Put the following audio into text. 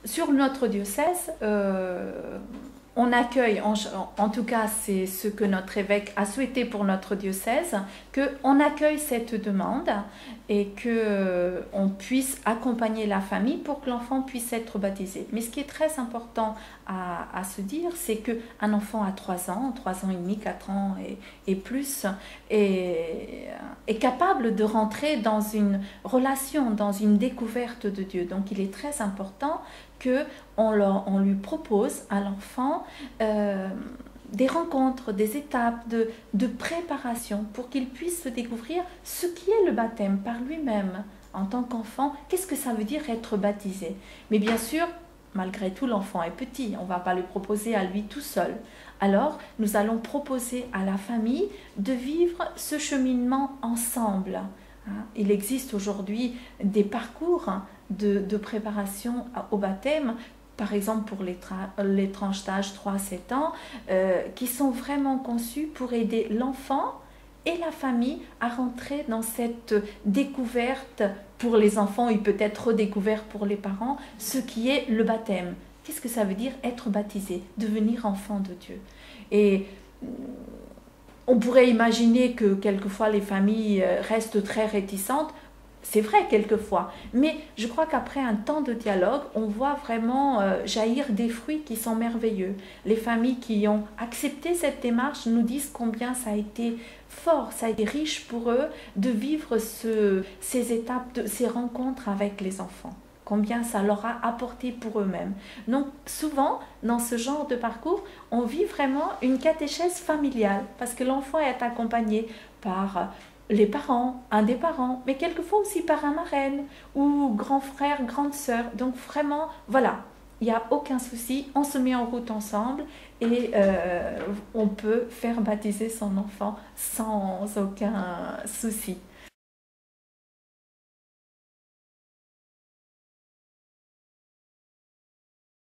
sur notre diocèse, on accueille, en tout cas c'est ce que notre évêque a souhaité pour notre diocèse, qu'on accueille cette demande et qu'on puisse accompagner la famille pour que l'enfant puisse être baptisé. Mais ce qui est très important à se dire, c'est qu'un enfant à 3 ans et demi, 4 ans et plus, est capable de rentrer dans une relation, dans une découverte de Dieu. Donc il est très important qu'on lui propose à l'enfant des rencontres, des étapes de préparation pour qu'il puisse se découvrir ce qui est le baptême par lui-même en tant qu'enfant. Qu'est-ce que ça veut dire être baptisé? Mais bien sûr, malgré tout, l'enfant est petit, on ne va pas lui proposer à lui tout seul. Alors, nous allons proposer à la famille de vivre ce cheminement ensemble. Il existe aujourd'hui des parcours de préparation au baptême, par exemple pour les tranches d'âge 3 à 7 ans, qui sont vraiment conçus pour aider l'enfant et la famille à rentrer dans cette découverte pour les enfants et peut-être redécouvert pour les parents, ce qui est le baptême. Qu'est-ce que ça veut dire être baptisé, devenir enfant de Dieu? Et on pourrait imaginer que quelquefois les familles restent très réticentes. C'est vrai quelquefois, mais je crois qu'après un temps de dialogue, on voit vraiment jaillir des fruits qui sont merveilleux. Les familles qui ont accepté cette démarche nous disent combien ça a été fort, ça a été riche pour eux de vivre ces étapes, ces rencontres avec les enfants. Combien ça leur a apporté pour eux-mêmes. Donc souvent, dans ce genre de parcours, on vit vraiment une catéchèse familiale parce que l'enfant est accompagné par les parents, un des parents, mais quelquefois aussi par un marraine ou grand frère, grande sœur. Donc vraiment, voilà, il n'y a aucun souci, on se met en route ensemble et on peut faire baptiser son enfant sans aucun souci.